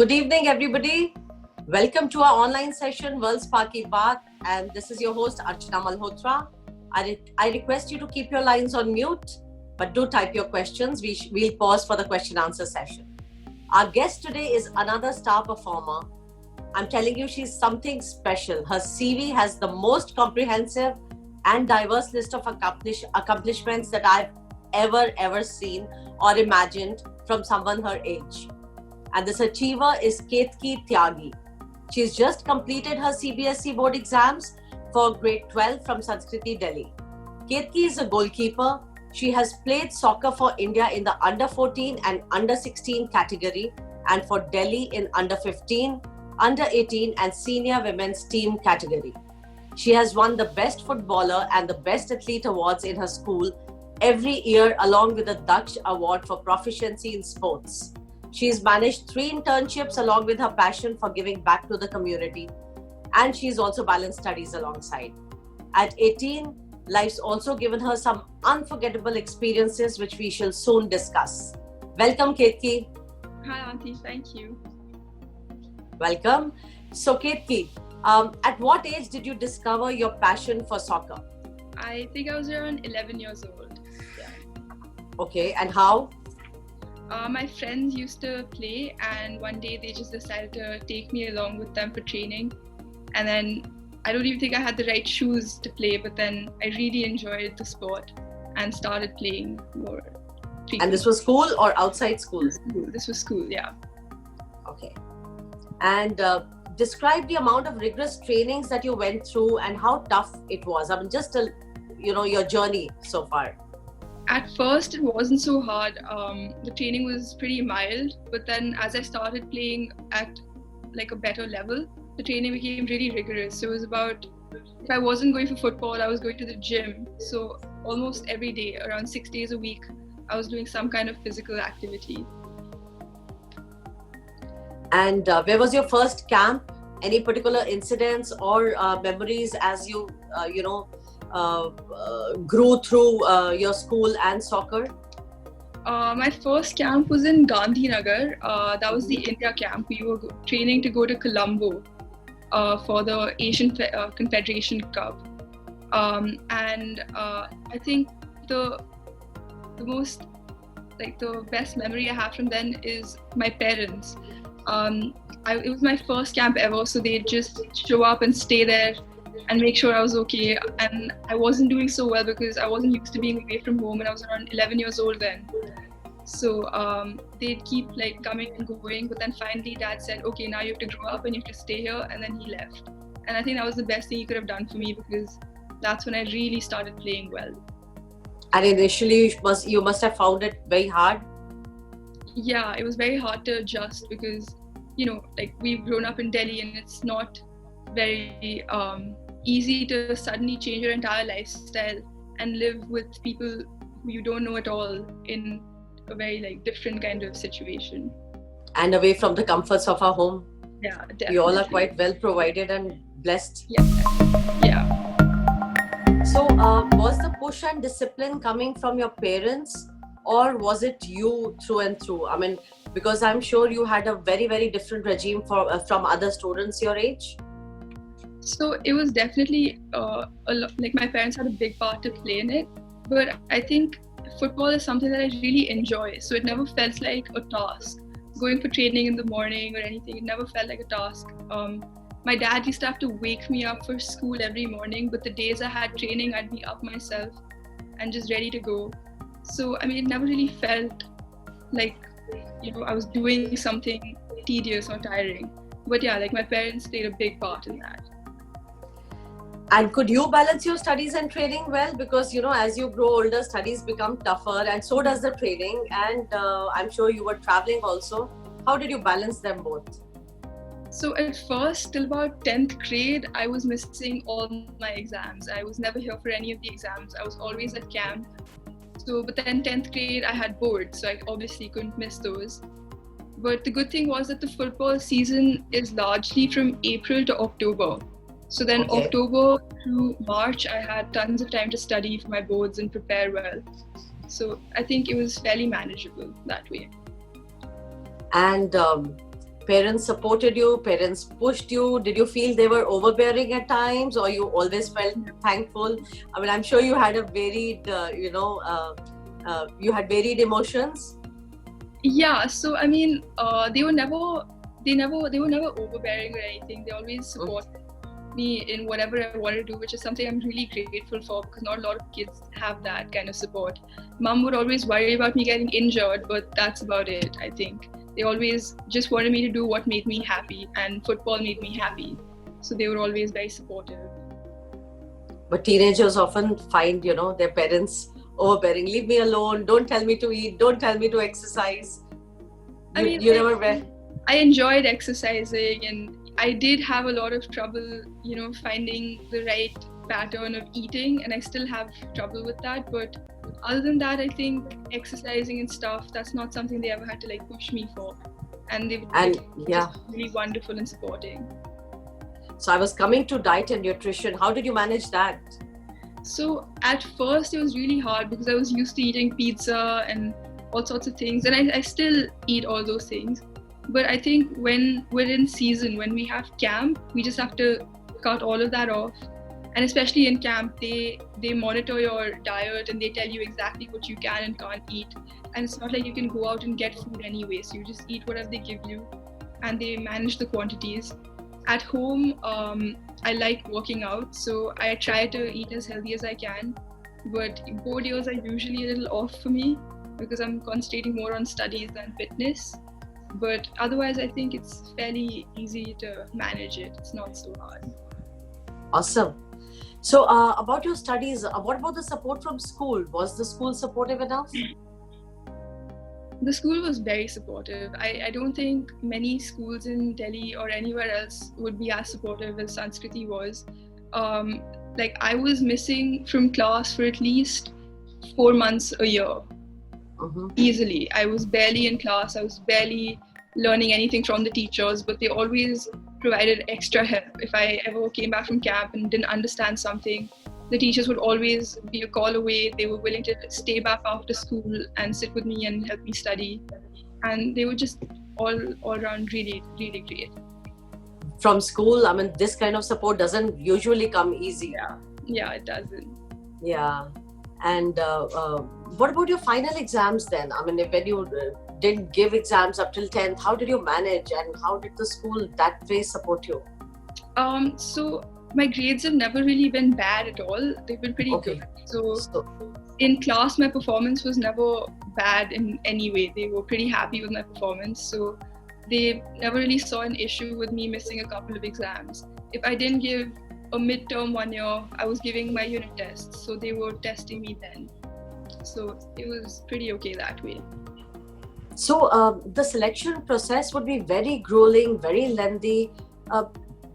Good evening, everybody. Welcome to our online session, World's Sparky Baat, and this is your host, Archana Malhotra. I request you to keep your lines on mute, but do type your questions. We'll pause for the question-answer session. Our guest today is another star performer. I'm telling you, she's something special. Her CV has the most comprehensive and diverse list of accomplishments that I've ever seen or imagined from someone her age. And this achiever is Ketki Tyagi. She's just completed her CBSE board exams for grade 12 from Sanskriti, Delhi. Ketki is a goalkeeper. She has played soccer for India in the under 14 and under 16 category, and for Delhi in under 15, under 18 and senior women's team category. She has won the best footballer and the best athlete awards in her school every year, along with the Daksh Award for proficiency in sports. She's managed 3 internships along with her passion for giving back to the community, and she's also balanced studies alongside. At 18, life's also given her some unforgettable experiences which we shall soon discuss. Welcome, Ketki. Hi, Auntie. Thank you. Welcome. So, Ketki, at what age did you discover your passion for soccer? I think I was around 11 years old. Yeah. Okay, and how? My friends used to play, and one day they just decided to take me along with them for training. And then I don't even think I had the right shoes to play, but then I really enjoyed the sport and started playing more frequently. And this was school or outside school? This was school, yeah. Okay. And describe the amount of rigorous trainings that you went through and how tough it was. I mean, just your journey so far. At first, it wasn't so hard. The training was pretty mild, but then as I started playing at like a better level, the training became really rigorous. So it was about, if I wasn't going for football, I was going to the gym. So almost every day, around 6 days a week, I was doing some kind of physical activity. And where was your first camp? Any particular incidents or memories as you, grew through your school and soccer? My first camp was in Gandhinagar. That was the India camp. We were training to go to Colombo for the Asian Confederation Cup. And I think the most, the best memory I have from then is my parents. It was my first camp ever, so they'd just show up and stay there and make sure I was okay. And I wasn't doing so well because I wasn't used to being away from home, and I was around 11 years old then. So they'd keep coming and going, but then finally Dad said, okay, now you have to grow up and you have to stay here, and then he left. And I think that was the best thing he could have done for me, because that's when I really started playing well. And initially you must have found it very hard? Yeah, it was very hard to adjust because, we've grown up in Delhi and it's not very easy to suddenly change your entire lifestyle and live with people who you don't know at all in a very different kind of situation. And away from the comforts of our home. Yeah, definitely. You all are quite well provided and blessed. Yeah. So was the push and discipline coming from your parents, or was it you through and through? I mean, because I'm sure you had a very different regime from other students your age. So it was definitely my parents had a big part to play in it, but I think football is something that I really enjoy. So it never felt like a task. Going for training in the morning or anything, it never felt like a task. My dad used to have to wake me up for school every morning, but the days I had training, I'd be up myself and just ready to go. So, I mean, it never really felt like, I was doing something tedious or tiring. But yeah, my parents played a big part in that. And could you balance your studies and training well? Because, as you grow older, studies become tougher, and so does the training. And I'm sure you were traveling also. How did you balance them both? So at first, till about 10th grade, I was missing all my exams. I was never here for any of the exams. I was always at camp. So, but then 10th grade, I had boards, so I obviously couldn't miss those. But the good thing was that the football season is largely from April to October. So then October through March, I had tons of time to study for my boards and prepare well. So I think it was fairly manageable that way. And parents supported you, parents pushed you? Did you feel they were overbearing at times, or you always felt thankful? I mean, I'm sure you had a varied, you had varied emotions. Yeah, so I mean, they were never overbearing or anything. They always supported me in whatever I wanted to do, which is something I'm really grateful for, because not a lot of kids have that kind of support. Mom would always worry about me getting injured, but that's about it, I think. They always just wanted me to do what made me happy, and football made me happy. So they were always very supportive. But teenagers often find, their parents overbearing. Leave me alone. Don't tell me to eat. Don't tell me to exercise. I enjoyed exercising, and I did have a lot of trouble, finding the right pattern of eating, and I still have trouble with that. But other than that, I think exercising and stuff, that's not something they ever had to push me for. And they were just really wonderful and supporting. So I was coming to diet and nutrition. How did you manage that? So at first it was really hard, because I was used to eating pizza and all sorts of things, and I still eat all those things. But I think when we're in season, when we have camp, we just have to cut all of that off. And especially in camp, they monitor your diet, and they tell you exactly what you can and can't eat. And it's not like you can go out and get food anyway, so you just eat whatever they give you, and they manage the quantities. At home, I like working out, so I try to eat as healthy as I can. But board years are usually a little off for me, because I'm concentrating more on studies than fitness. But otherwise, I think it's fairly easy to manage it. It's not so hard. Awesome. So about your studies, what about the support from school? Was the school supportive enough? The school was very supportive. I don't think many schools in Delhi or anywhere else would be as supportive as Sanskriti was. I was missing from class for at least 4 months a year. Easily. I was barely in class. I was barely learning anything from the teachers, but they always provided extra help. If I ever came back from camp and didn't understand something, the teachers would always be a call away. They were willing to stay back after school and sit with me and help me study. And they were just all around really, really great. From school, I mean, this kind of support doesn't usually come easy. Yeah, it doesn't. Yeah. And what about your final exams then? I mean, when you didn't give exams up till 10th, how did you manage, and how did the school that way support you? So my grades have never really been bad at all. They've been pretty good. So in class, my performance was never bad in any way. They were pretty happy with my performance. So they never really saw an issue with me missing a couple of exams. If I didn't give a midterm 1 year, I was giving my unit tests, so they were testing me then. So it was pretty okay that way. So the selection process would be very grueling, very lengthy.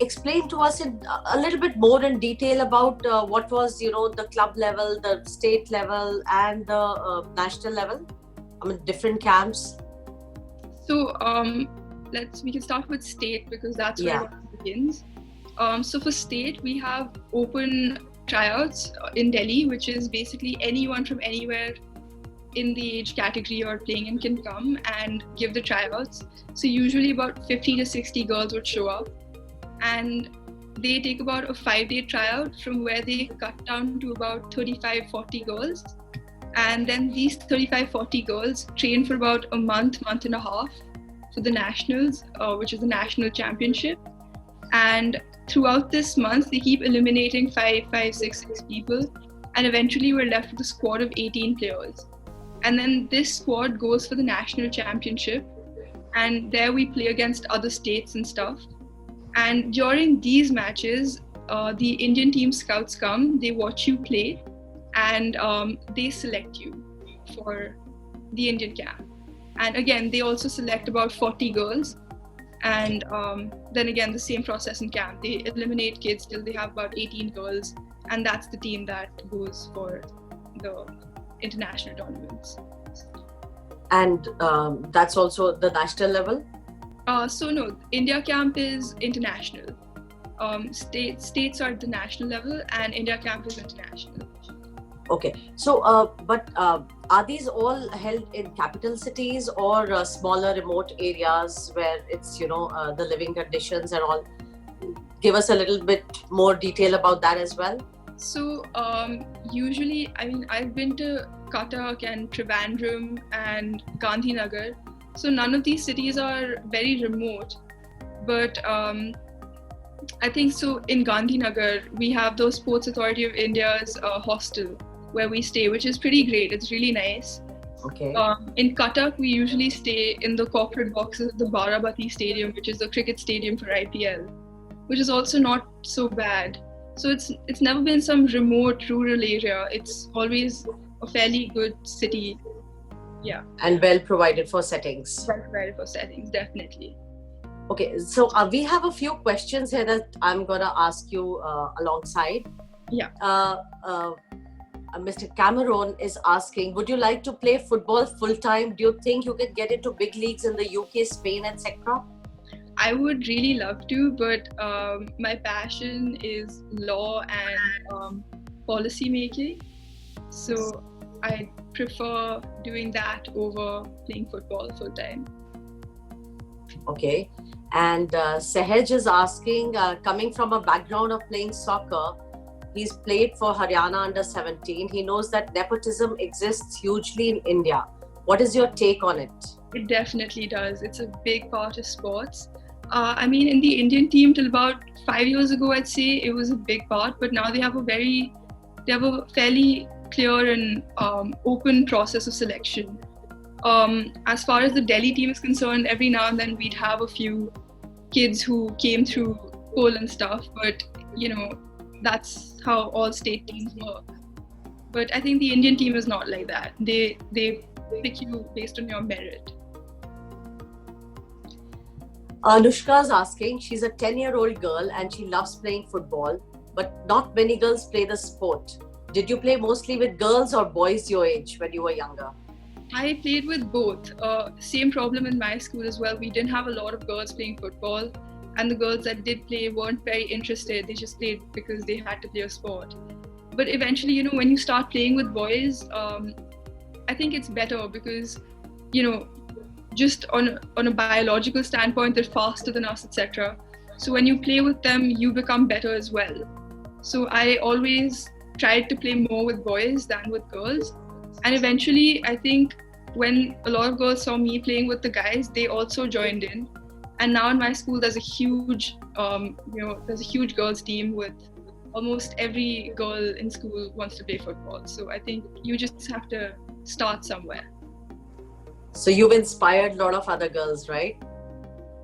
Explain to us in a little bit more in detail about what was, the club level, the state level, and the national level. I mean, different camps. So we can start with state, because that's where it begins. So for state, we have open tryouts in Delhi, which is basically anyone from anywhere in the age category you're playing in can come and give the tryouts. So usually about 50 to 60 girls would show up, and they take about a 5-day tryout, from where they cut down to about 35-40 girls. And then these 35-40 girls train for about a month and a half for the nationals, which is the national championship. And throughout this month, they keep eliminating 6 people, and eventually we're left with a squad of 18 players. And then this squad goes for the national championship, and there we play against other states and stuff. And during these matches, the Indian team scouts come, they watch you play, and they select you for the Indian camp. And again, they also select about 40 girls. And then again, the same process in camp. They eliminate kids till they have about 18 girls, and that's the team that goes for the international tournaments. And that's also the national level? So no, India camp is international. States are at the national level, and India camp is international. Okay. So, are these all held in capital cities or smaller remote areas where it's, the living conditions and all? Give us a little bit more detail about that as well. So usually, I mean, I've been to Cuttack and Trivandrum and Gandhinagar. So none of these cities are very remote, but I think so. In Gandhinagar, we have the Sports Authority of India's hostel where we stay, which is pretty great. It's really nice. Okay. In Cuttack, we usually stay in the corporate boxes of the Barabati Stadium, which is the cricket stadium for IPL, which is also not so bad. So it's never been some remote rural area. It's always a fairly good city. Yeah. And well provided for settings. Well provided for settings, definitely. Okay, so we have a few questions here that I'm gonna ask you alongside. Yeah. Mr. Cameron is asking, would you like to play football full time? Do you think you could get into big leagues in the UK, Spain, etc.? I would really love to, but my passion is law and policy making. So I prefer doing that over playing football full time. Okay. And Sehaj is asking, coming from a background of playing soccer, he's played for Haryana under 17. He knows that nepotism exists hugely in India. What is your take on it? It definitely does. It's a big part of sports. I mean, in the Indian team till about 5 years ago, I'd say it was a big part, but now they have a fairly clear and open process of selection. As far as the Delhi team is concerned, every now and then we'd have a few kids who came through poll and stuff, but that's how all state teams work. But I think the Indian team is not like that. They pick you based on your merit. Anushka is asking, she's a 10-year-old girl and she loves playing football, but not many girls play the sport. Did you play mostly with girls or boys your age when you were younger? I played with both. Same problem in my school as well. We didn't have a lot of girls playing football, and the girls that did play weren't very interested. They just played because they had to play a sport. But eventually, when you start playing with boys, I think it's better because, just on a biological standpoint, they're faster than us, etc. So when you play with them, you become better as well. So I always tried to play more with boys than with girls. And eventually, I think when a lot of girls saw me playing with the guys, they also joined in. And now in my school, there's a huge girls team with almost every girl in school wants to play football. So I think you just have to start somewhere. So you've inspired a lot of other girls, right?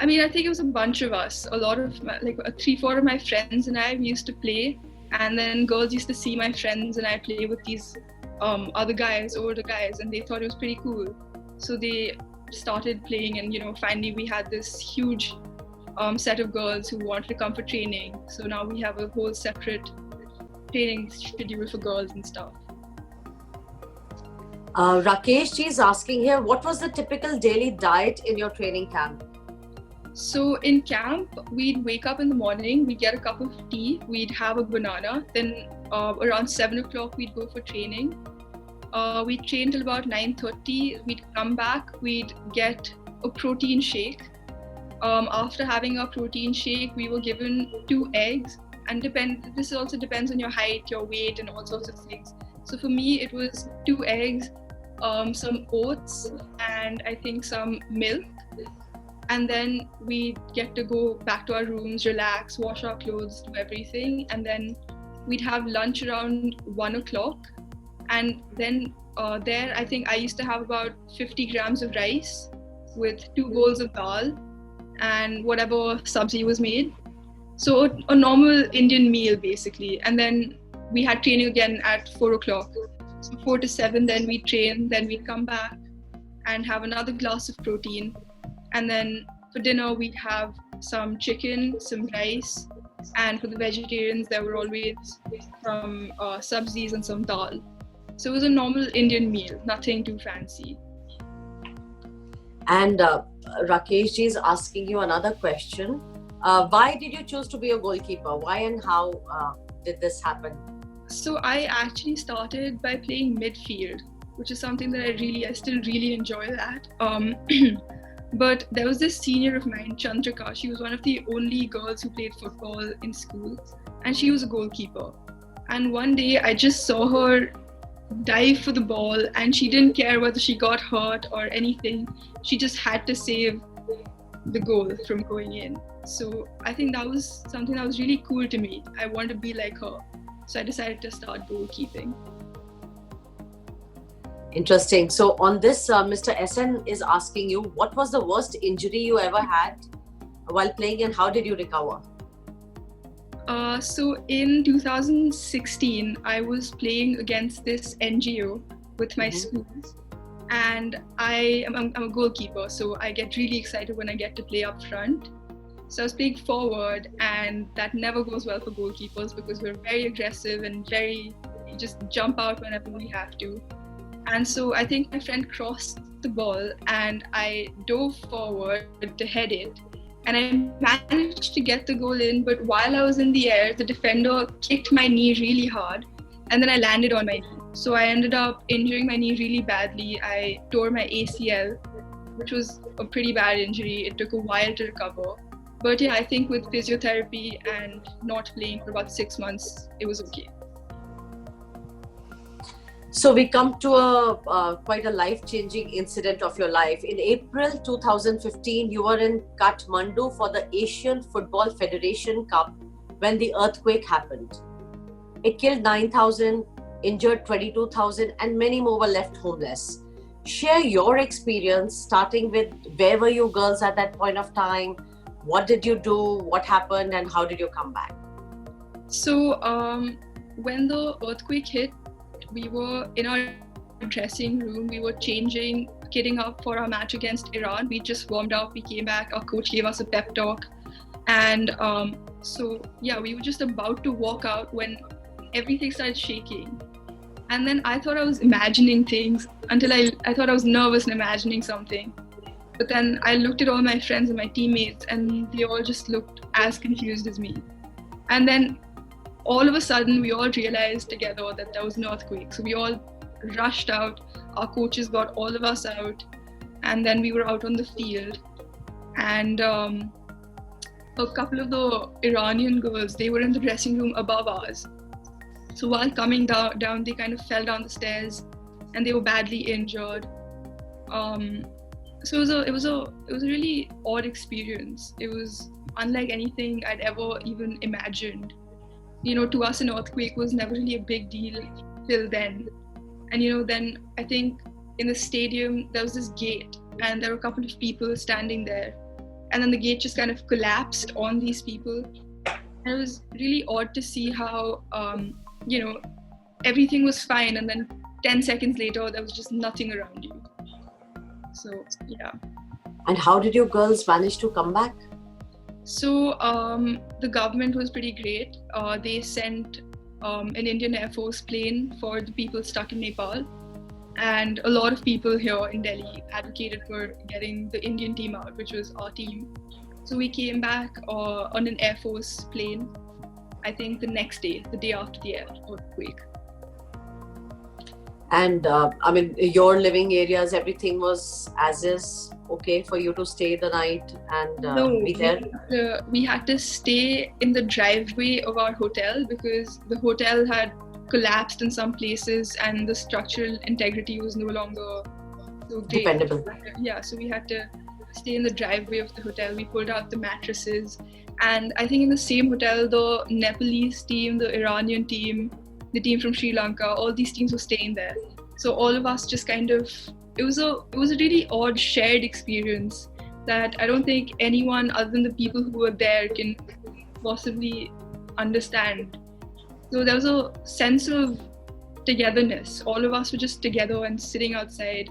I mean, I think it was a bunch of us. A lot of 3-4 of my friends and I, we used to play, and then girls used to see my friends and I play with these older guys, and they thought it was pretty cool. So they started playing, and finally we had this huge set of girls who wanted to come for training. So now we have a whole separate training schedule for girls and stuff. Rakesh ji is asking here, what was the typical daily diet in your training camp? So in camp, we'd wake up in the morning, we'd get a cup of tea, we'd have a banana, then around 7 o'clock we'd go for training. We'd train till about 9:30, we'd come back, we'd get a protein shake. After having our protein shake, we were given 2 eggs, and this also depends on your height, your weight, and all sorts of things. So for me, it was 2 eggs, some oats, and I think some milk. And then we get to go back to our rooms, relax, wash our clothes, do everything. And then we'd have lunch around 1 o'clock. And then there, I think I used to have about 50 grams of rice with 2 bowls of dal and whatever sabzi was made. So a normal Indian meal, basically. And then we had training again at 4 o'clock. So 4 to 7, then we train, then we come back and have another glass of protein. And then for dinner, we'd have some chicken, some rice. And for the vegetarians, there were always some sabzis and some dal. So it was a normal Indian meal, nothing too fancy. And Rakesh ji is asking you another question. Why did you choose to be a goalkeeper? Why and how did this happen? So I actually started by playing midfield, which is something that I still really enjoy that. But there was this senior of mine, Chandrika. She was one of the only girls who played football in school, and she was a goalkeeper. And one day I just saw her dive for the ball, and she didn't care whether she got hurt or anything. She just had to save the goal from going in. So I think that was something that was really cool to me. I wanted to be like her. So I decided to start goalkeeping. Interesting. So on this, Mr. SN is asking you, what was the worst injury you ever had while playing and how did you recover? So in 2016, I was playing against this NGO with my school, and I'm a goalkeeper, so I get really excited when I get to play up front. So I was playing forward, and that never goes well for goalkeepers because we're very aggressive and just jump out whenever we have to. And so I think my friend crossed the ball and I dove forward to head it. And I managed to get the goal in, but while I was in the air, the defender kicked my knee really hard and then I landed on my knee. So I ended up injuring my knee really badly. I tore my ACL, which was a pretty bad injury. It took a while to recover. But yeah, I think with physiotherapy and not playing for about 6 months, it was okay. So we come to quite a life-changing incident of your life. In April 2015, you were in Kathmandu for the Asian Football Federation Cup when the earthquake happened. It killed 9,000, injured 22,000, and many more were left homeless. Share your experience, starting with where were you girls at that point of time? What did you do? What happened? And how did you come back? So when the earthquake hit, we were in our dressing room. We were kitting up for our match against Iran. We just warmed up. We came back. Our coach gave us a pep talk. And we were just about to walk out when everything started shaking. And then I thought I was imagining things until I thought I was nervous and imagining something. But then I looked at all my friends and my teammates and they all just looked as confused as me. And then all of a sudden, we all realized together that there was an earthquake. So we all rushed out. Our coaches got all of us out. And then we were out on the field. And a couple of the Iranian girls, they were in the dressing room above ours. So while coming down, they kind of fell down the stairs and they were badly injured. So it was a really odd experience. It was unlike anything I'd ever even imagined. You know, to us, an earthquake was never really a big deal till then. And, then I think in the stadium, there was this gate and there were a couple of people standing there. And then the gate just kind of collapsed on these people. And it was really odd to see how, everything was fine. And then 10 seconds later, there was just nothing around you. So, yeah. And how did you girls manage to come back? So the government was pretty great. They sent an Indian Air Force plane for the people stuck in Nepal. And a lot of people here in Delhi advocated for getting the Indian team out, which was our team. So we came back on an Air Force plane, I think the next day, the day after the earthquake. And your living areas, everything was as is, okay for you to stay the night and be there? We had to stay in the driveway of our hotel because the hotel had collapsed in some places and the structural integrity was no longer so great. Dependable. Yeah, so we had to stay in the driveway of the hotel. We pulled out the mattresses. And I think in the same hotel, the Nepalese team, the Iranian team, the team from Sri Lanka, all these teams were staying there. So all of us just kind of, it was a really odd shared experience that I don't think anyone other than the people who were there can possibly understand. So there was a sense of togetherness. All of us were just together and sitting outside.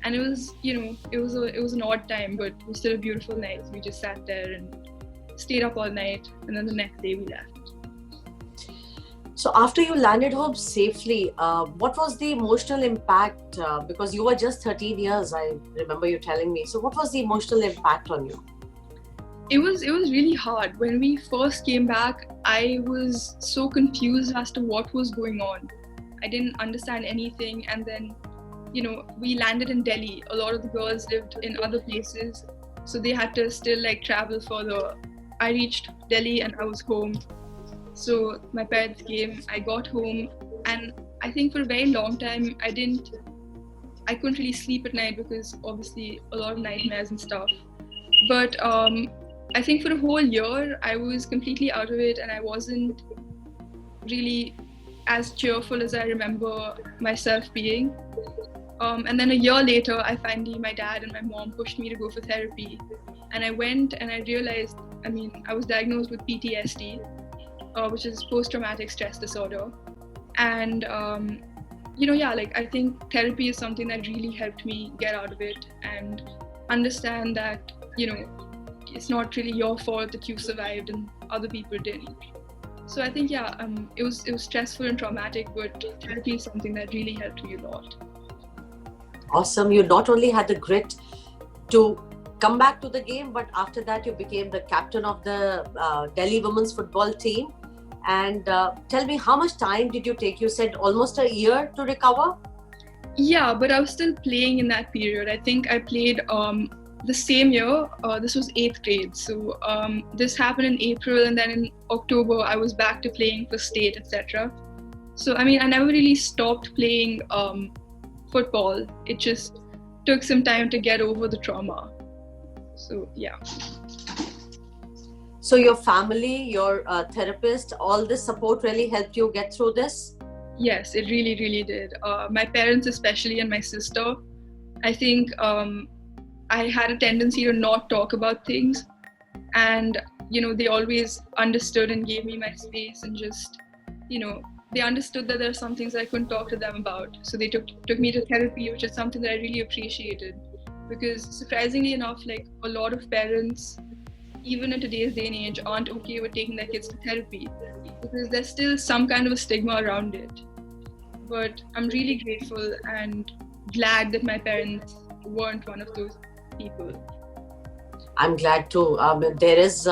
And it was, it was an odd time, but it was still a beautiful night. We just sat there and stayed up all night. And then the next day we left. So after you landed home safely, what was the emotional impact? Because you were just 13 years, I remember you telling me. So what was the emotional impact on you? It was really hard. When we first came back, I was so confused as to what was going on. I didn't understand anything, and then we landed in Delhi. A lot of the girls lived in other places, so they had to still like travel further. I reached Delhi and I was home. So my parents came, I got home, and I think for a very long time I couldn't really sleep at night because obviously a lot of nightmares and stuff. But I think for a whole year I was completely out of it, and I wasn't really as cheerful as I remember myself being. And then a year later, my dad and my mom pushed me to go for therapy. And I went and I realized, I was diagnosed with PTSD, which is post-traumatic stress disorder. And, I think therapy is something that really helped me get out of it and understand that, it's not really your fault that you survived and other people didn't. So I think, it was stressful and traumatic, but therapy is something that really helped me a lot. Awesome. You not only had the grit to come back to the game, but after that you became the captain of the Delhi women's football team. And tell me, how much time did you take? You said almost a year to recover? Yeah, but I was still playing in that period. I think I played the same year. This was 8th grade. So this happened in April, and then in October I was back to playing for state, etc. So I never really stopped playing football. It just took some time to get over the trauma. So yeah. So your family, your therapist, all this support really helped you get through this? Yes, it really, really did. My parents especially, and my sister. I think I had a tendency to not talk about things, and they always understood and gave me my space, and just they understood that there are some things that I couldn't talk to them about. So they took me to therapy, which is something that I really appreciated, because surprisingly enough, like a lot of parents, even in today's day and age, aren't okay with taking their kids to therapy because there's still some kind of a stigma around it. But I'm really grateful and glad that my parents weren't one of those people. I'm glad too. There is,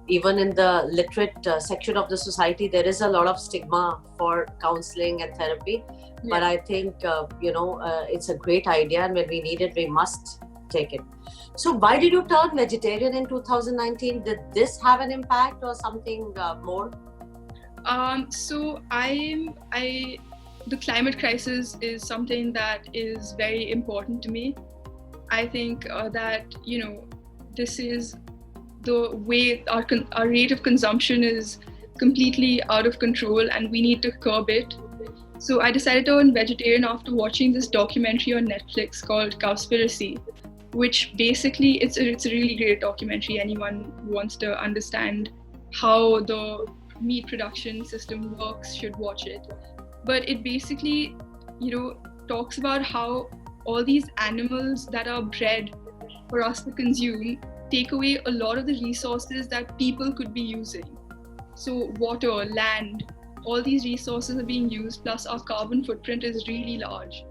even in the literate section of the society, there is a lot of stigma for counseling and therapy. Yeah. But I think, it's a great idea, and when we need it, we must take it. So why did you turn vegetarian in 2019? Did this have an impact or something more? So the climate crisis is something that is very important to me. I think that, this is the way our rate of consumption is completely out of control, and we need to curb it. So I decided to turn vegetarian after watching this documentary on Netflix called Cowspiracy, which basically it's a really great documentary. Anyone who wants to understand how the meat production system works should watch it. But it basically, talks about how all these animals that are bred for us to consume take away a lot of the resources that people could be using. So water, land, all these resources are being used, plus our carbon footprint is really large.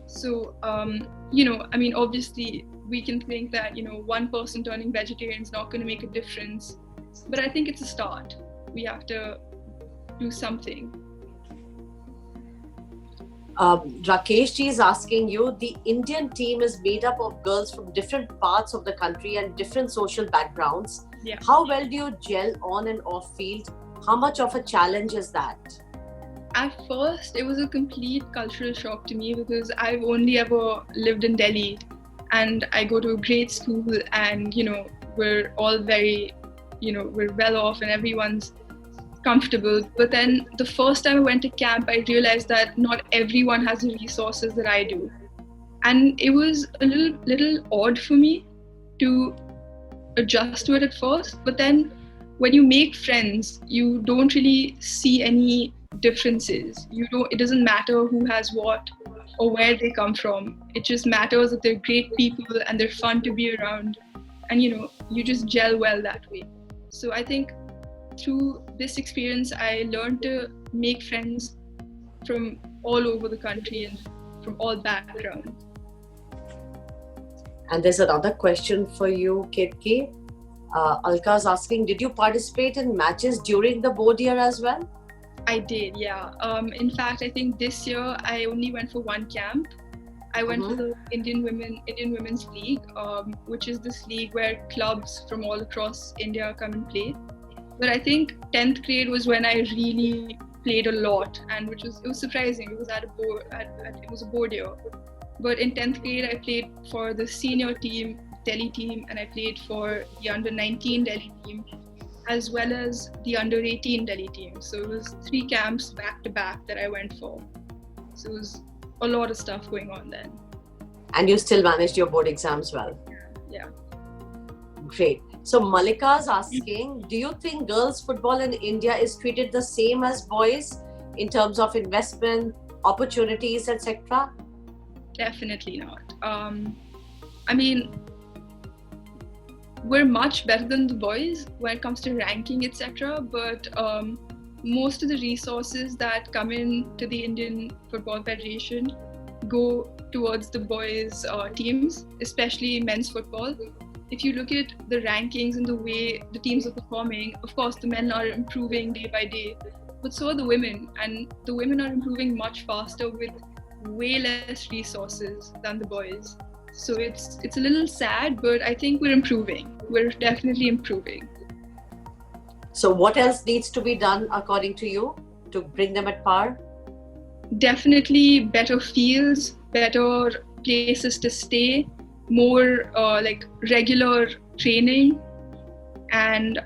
So, obviously we can think that, one person turning vegetarian is not going to make a difference, but I think it's a start. We have to do something. Rakesh ji is asking you, the Indian team is made up of girls from different parts of the country and different social backgrounds. Yeah. How well do you gel on and off field? How much of a challenge is that? At first, it was a complete cultural shock to me because I've only ever lived in Delhi, and I go to a great school, and we're all very, we're well off and everyone's comfortable. But then the first time I went to camp, I realized that not everyone has the resources that I do, and it was a little odd for me to adjust to it at first. But then when you make friends, you don't really see any differences. It doesn't matter who has what or where they come from. It just matters that they're great people and they're fun to be around, and you just gel well that way. So I think through this experience, I learned to make friends from all over the country and from all backgrounds. And there's another question for you, Ketki. Alka's asking, did you participate in matches during the board year as well? I did, yeah. In fact, I think this year I only went for one camp. I went for the Indian Women's League, which is this league where clubs from all across India come and play. But I think 10th grade was when I really played a lot, and it was surprising because it was a board year. But in 10th grade, I played for the senior team, Delhi team, and I played for the under-19 Delhi team, as well as the under-18 Delhi team. So it was 3 camps back to back that I went for. So it was a lot of stuff going on then. And you still managed your board exams well? Yeah. Great. So Malika's asking, do you think girls football in India is treated the same as boys in terms of investment, opportunities, etc.? Definitely not. I mean, we're much better than the boys when it comes to ranking, etc. But most of the resources that come into the Indian Football Federation go towards the boys' teams, especially men's football. If you look at the rankings and the way the teams are performing, of course, the men are improving day by day, but so are the women. And the women are improving much faster with way less resources than the boys. So it's a little sad, but I think we're improving. We're definitely improving. So what else needs to be done according to you to bring them at par? Definitely better fields, better places to stay, more like regular training, and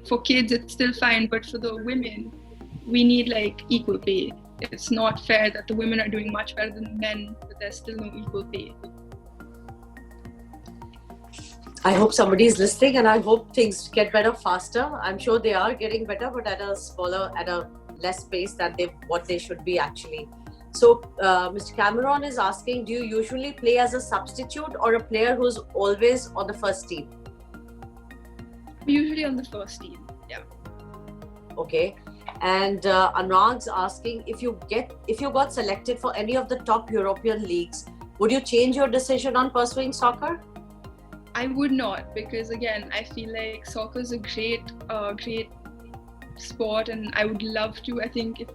for kids it's still fine, but for the women we need like equal pay. It's not fair that the women are doing much better than men, but there's still no equal pay. I hope somebody is listening, and I hope things get better faster. I'm sure they are getting better, but at a less pace than what they should be actually. So Mr. Cameron is asking, do you usually play as a substitute or a player who's always on the first team? Usually on the first team, yeah. Okay. And Anurag's asking, if you got selected for any of the top European leagues, would you change your decision on pursuing soccer? I would not, because again, I feel like soccer is a great sport, and I would love to. I think if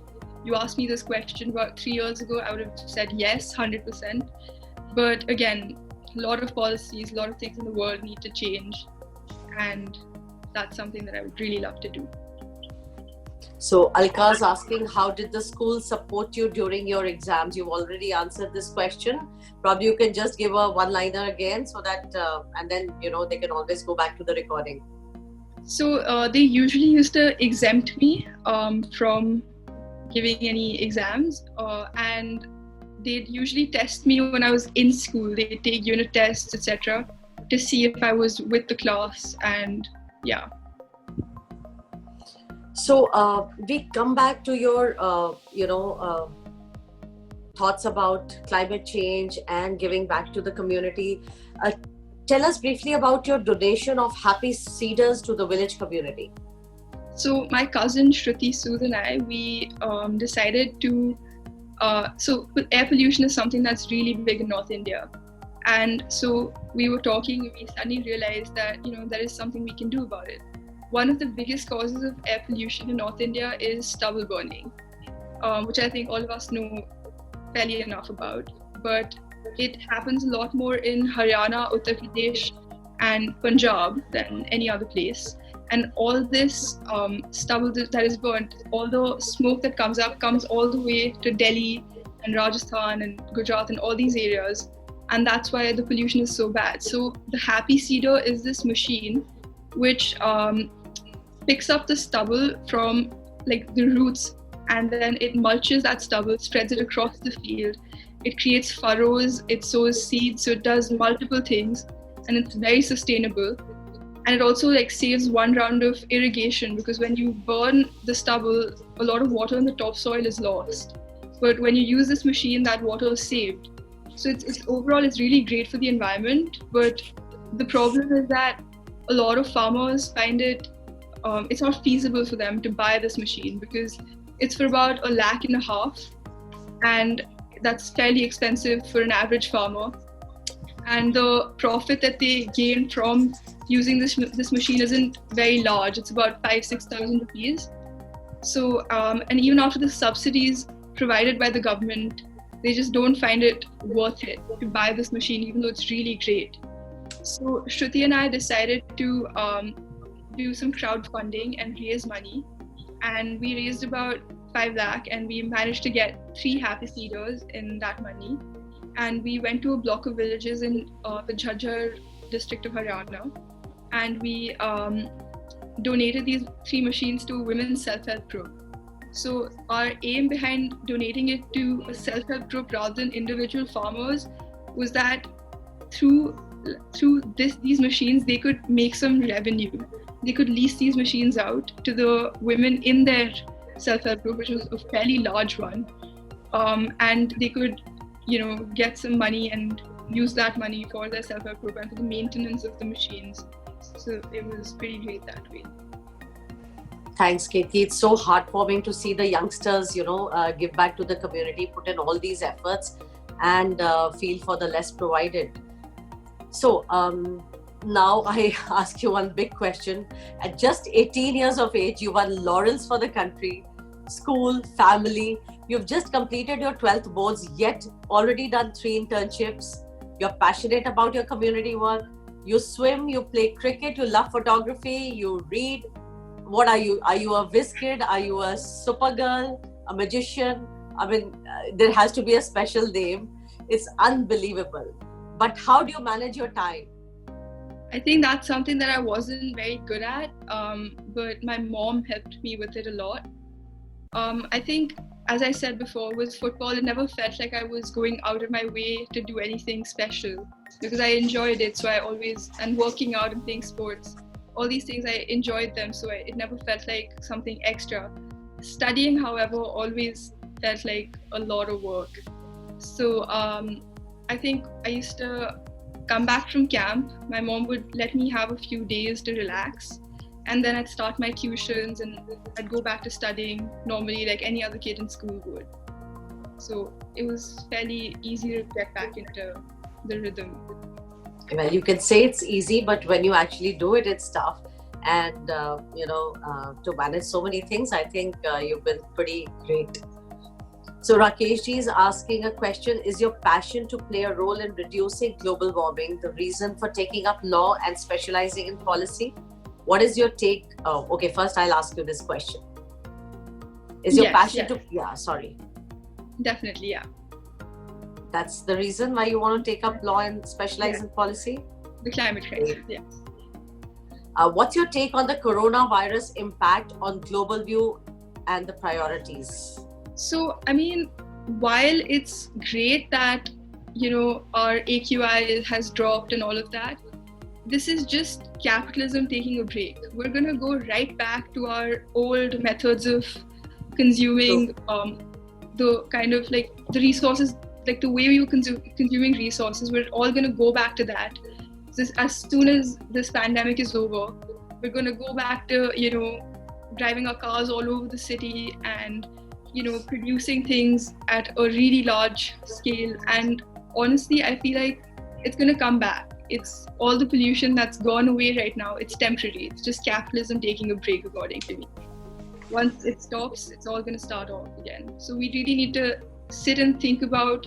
you asked me this question about 3 years ago, I would have said yes, 100%. But again, a lot of policies, a lot of things in the world need to change, and that's something that I would really love to do. So Alka's asking, how did the school support you during your exams? You've already answered this question. Probably you can just give a one-liner again, so that and then they can always go back to the recording. So they usually used to exempt me from giving any exams, and they'd usually test me when I was in school. They'd take unit tests, etc., to see if I was with the class, and yeah. So we come back to your thoughts about climate change and giving back to the community. Tell us briefly about your donation of happy seeders to the village community. So my cousin Shruti Sood and I, we decided to, so air pollution is something that's really big in North India. And so we were talking, we suddenly realized that, there is something we can do about it. One of the biggest causes of air pollution in North India is stubble burning, which I think all of us know fairly enough about. But it happens a lot more in Haryana, Uttar Pradesh, and Punjab than any other place. And all this stubble that is burnt, all the smoke that comes up comes all the way to Delhi and Rajasthan and Gujarat and all these areas. And that's why the pollution is so bad. So the Happy Seeder is this machine which picks up the stubble from like the roots, and then it mulches that stubble, spreads it across the field. It creates furrows, it sows seeds, so it does multiple things, and it's very sustainable. And it also saves one round of irrigation, because when you burn the stubble, a lot of water in the topsoil is lost. But when you use this machine, that water is saved. So overall, it's really great for the environment. But the problem is that a lot of farmers find it's not feasible for them to buy this machine, because it's for about $1.5 lakh, and that's fairly expensive for an average farmer. and the profit that they gain from using this machine isn't very large. It's about 5,000-6,000 rupees. So, and even after the subsidies provided by the government, they just don't find it worth it to buy this machine, even though it's really great. So Shruti and I decided to do some crowdfunding and raise money, and we raised about 5 lakh, and we managed to get 3 happy seeders in that money. And we went to a block of villages in the Jhajjar district of Haryana, and we donated these 3 machines to a women's self-help group. So our aim behind donating it to a self-help group rather than individual farmers was that through these machines, they could make some revenue. They could lease these machines out to the women in their self-help group, which was a fairly large one, and they could, get some money and use that money for their self-help group and for the maintenance of the machines. So it was pretty great that way. Thanks, Katie. It's so heartwarming to see the youngsters, give back to the community, put in all these efforts, and feel for the less provided. So now I ask you one big question. At just 18 years of age, you won laurels for the country, school, family. You've just completed your 12th boards, yet already done 3 internships. You're passionate about your community work. You swim, you play cricket, you love photography, you read. What are you? Are you a whiz kid? Are you a super girl? A magician? I mean, there has to be a special name. It's unbelievable. But how do you manage your time? I think that's something that I wasn't very good at, but my mom helped me with it a lot. I think, as I said before, with football, it never felt like I was going out of my way to do anything special because I enjoyed it. So and working out and playing sports, all these things, I enjoyed them. So it never felt like something extra. Studying, however, always felt like a lot of work. So I think I used to come back from camp. My mom would let me have a few days to relax. And then I'd start my tuitions and I'd go back to studying normally like any other kid in school would. So it was fairly easy to get back into the rhythm. Well, you can say it's easy, but when you actually do it, it's tough. And, to manage so many things, I think you've been pretty great. So Rakesh ji is asking a question. Is your passion to play a role in reducing global warming the reason for taking up law and specializing in policy? What is your take? Oh, okay. First, I'll ask you this question. Is your passion to... Yeah, sorry. Definitely, yeah. That's the reason why you want to take up law and specialize in policy? The climate crisis, yes. What's your take on the coronavirus impact on global view and the priorities? So, I mean, while it's great that, our AQI has dropped and all of that, this is just capitalism taking a break. We're going to go right back to our old methods of consuming the kind of like the resources, like the way we were consuming resources. We're all going to go back to that. As soon as this pandemic is over, we're going to go back to, driving our cars all over the city and, producing things at a really large scale. And honestly, I feel like it's going to come back. It's all the pollution that's gone away right now. It's temporary. It's just capitalism taking a break, according to me. Once it stops, it's all going to start off again. So we really need to sit and think about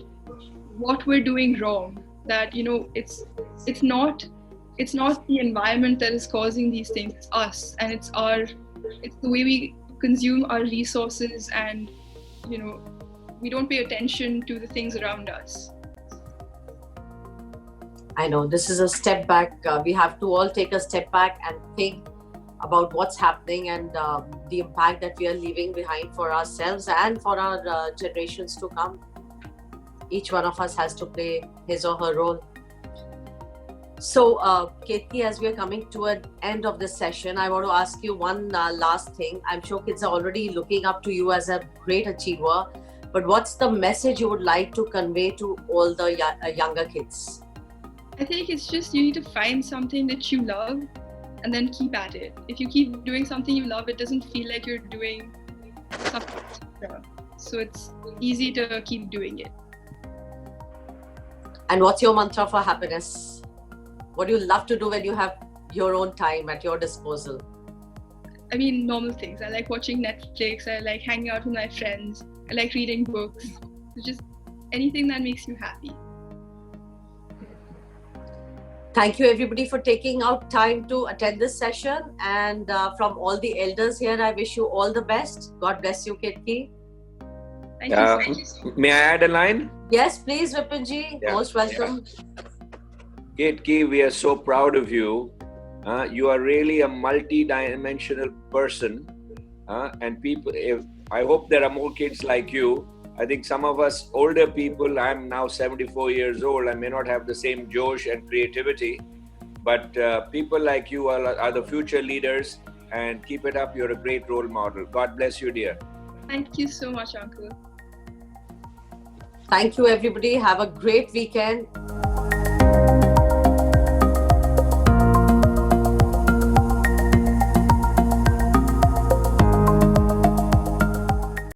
what we're doing wrong. That, it's not the environment that is causing these things. It's us, and it's the way we consume our resources, and we don't pay attention to the things around us. I know this is a step back. We have to all take a step back and think about what's happening and the impact that we are leaving behind for ourselves and for our generations to come. Each one of us has to play his or her role. So, Katie, as we are coming to an end of this session, I want to ask you one last thing. I'm sure kids are already looking up to you as a great achiever, but what's the message you would like to convey to all the younger kids? I think it's just you need to find something that you love and then keep at it. If you keep doing something you love, it doesn't feel like you're doing something extra. So it's easy to keep doing it. And what's your mantra for happiness? What do you love to do when you have your own time at your disposal? I mean, normal things. I like watching Netflix. I like hanging out with my friends. I like reading books. So just anything that makes you happy. Thank you everybody for taking out time to attend this session. And from all the elders here, I wish you all the best. God bless you, Ketki. Thank you so much. May I add a line? Yes, please, Vipinji. Yeah. Most welcome. Ketki, we are so proud of you. You are really a multi-dimensional person. And people, I hope there are more kids like you. I think some of us older people, I'm now 74 years old, I may not have the same josh and creativity, but people like you are the future leaders, and keep it up. You're a great role model. God bless you, dear. Thank you so much, Uncle. Thank you, everybody. Have a great weekend.